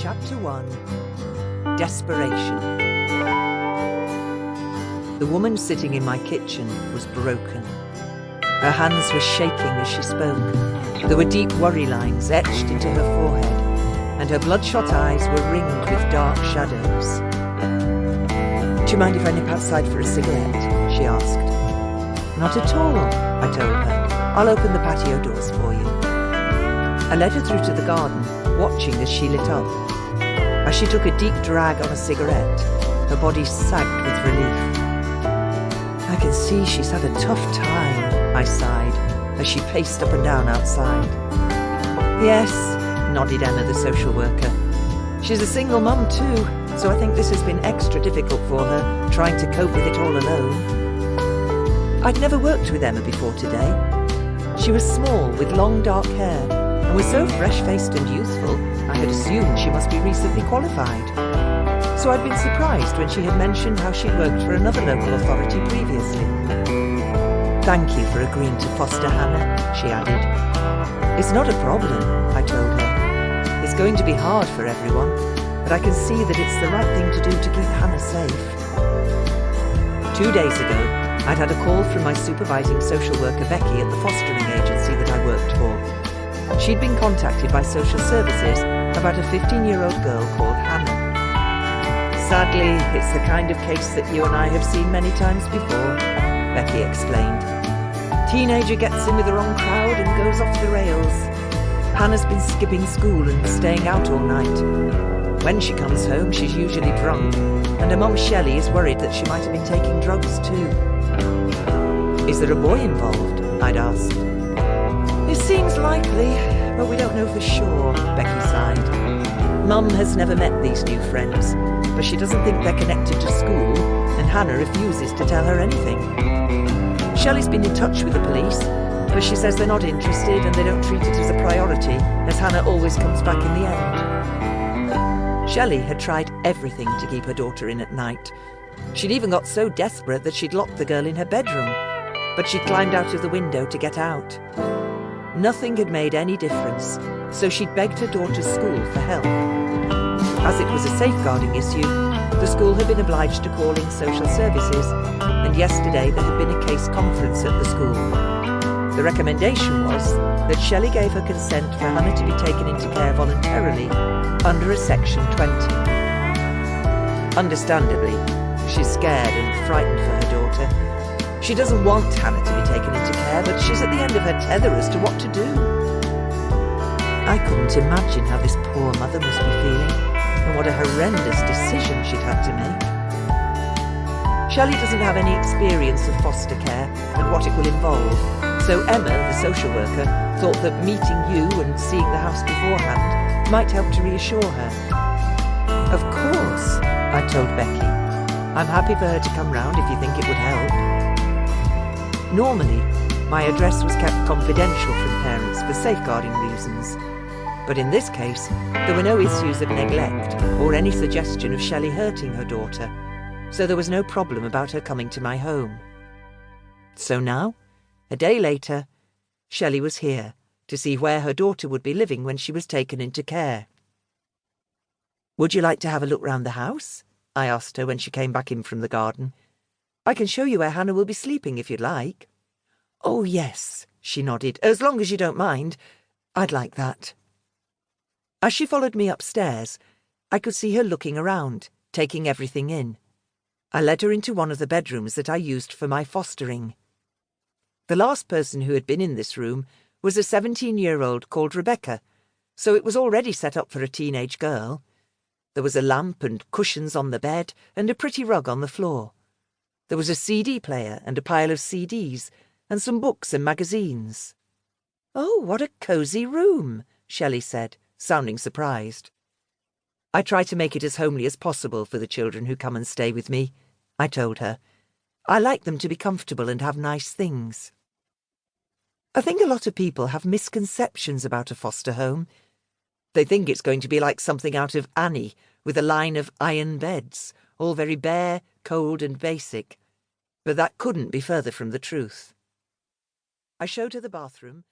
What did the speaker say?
Chapter 1. Desperation. The woman sitting in my kitchen was broken. Her hands were shaking as she spoke. There were deep worry lines etched into her forehead, and her bloodshot eyes were ringed with dark shadows. "Do you mind if I nip outside for a cigarette?" she asked. "Not at all," I told her. "I'll open the patio doors for you." I led her through to the garden, watching as she lit up. As she took a deep drag on a cigarette, her body sagged with relief. "I can see she's had a tough time," I sighed, as she paced up and down outside. "Yes," nodded Emma, the social worker. "She's a single mum too, so I think this has been extra difficult for her, trying to cope with it all alone." I'd never worked with Emma before today. She was small, with long dark hair, and was so fresh-faced and youthful, I had assumed she must be recently qualified. So I'd been surprised when she had mentioned how she'd worked for another local authority previously. "Thank you for agreeing to foster Hannah," she added. "It's not a problem," I told her. "It's going to be hard for everyone, but I can see that it's the right thing to do to keep Hannah safe." 2 days ago, I'd had a call from my supervising social worker Becky at the fostering agency that I worked for. She'd been contacted by social services about a 15-year-old girl called Hannah. "Sadly, it's the kind of case that you and I have seen many times before," Becky explained. "Teenager gets in with the wrong crowd and goes off the rails. Hannah's been skipping school and staying out all night. When she comes home, she's usually drunk, and her mum Shelley is worried that she might have been taking drugs too." "Is there a boy involved?" I'd asked. "It seems likely, but we don't know for sure," Becky sighed. "Mum has never met these new friends, but she doesn't think they're connected to school, and Hannah refuses to tell her anything. Shelley's been in touch with the police, but she says they're not interested and they don't treat it as a priority, as Hannah always comes back in the end." Shelley had tried everything to keep her daughter in at night. She'd even got so desperate that she'd locked the girl in her bedroom, but she climbed out of the window to get out. Nothing had made any difference, so she'd begged her daughter's school for help. As it was a safeguarding issue, the school had been obliged to call in social services, and yesterday there had been a case conference at the school. The recommendation was that Shelley gave her consent for Hannah to be taken into care voluntarily under a Section 20. Understandably, she's scared and frightened for her daughter. She doesn't want Hannah to be taken into care, but she's at the end of her tether as to what to do. I couldn't imagine how this poor mother must be feeling, and what a horrendous decision she'd had to make. Shelley doesn't have any experience of foster care and what it will involve, so Emma, the social worker, thought that meeting you and seeing the house beforehand might help to reassure her. "Of course," I told Becky. "I'm happy for her to come round if you think it would help." Normally, my address was kept confidential from parents for safeguarding reasons. But in this case, there were no issues of neglect or any suggestion of Shelley hurting her daughter, so there was no problem about her coming to my home. So now, a day later, Shelley was here to see where her daughter would be living when she was taken into care. "Would you like to have a look round the house?" I asked her when she came back in from the garden. "I can show you where Hannah will be sleeping if you'd like." "Oh, yes," she nodded. "As long as you don't mind. I'd like that." As she followed me upstairs, I could see her looking around, taking everything in. I led her into one of the bedrooms that I used for my fostering. The last person who had been in this room was a 17-year-old called Rebecca, so it was already set up for a teenage girl. There was a lamp and cushions on the bed and a pretty rug on the floor. There was a CD player and a pile of CDs, and some books and magazines. "Oh, what a cosy room," Shelley said, sounding surprised. "I try to make it as homely as possible for the children who come and stay with me," I told her. "I like them to be comfortable and have nice things." I think a lot of people have misconceptions about a foster home. They think it's going to be like something out of Annie, with a line of iron beds, all very bare, cold and basic. But that couldn't be further from the truth. I showed her the bathroom,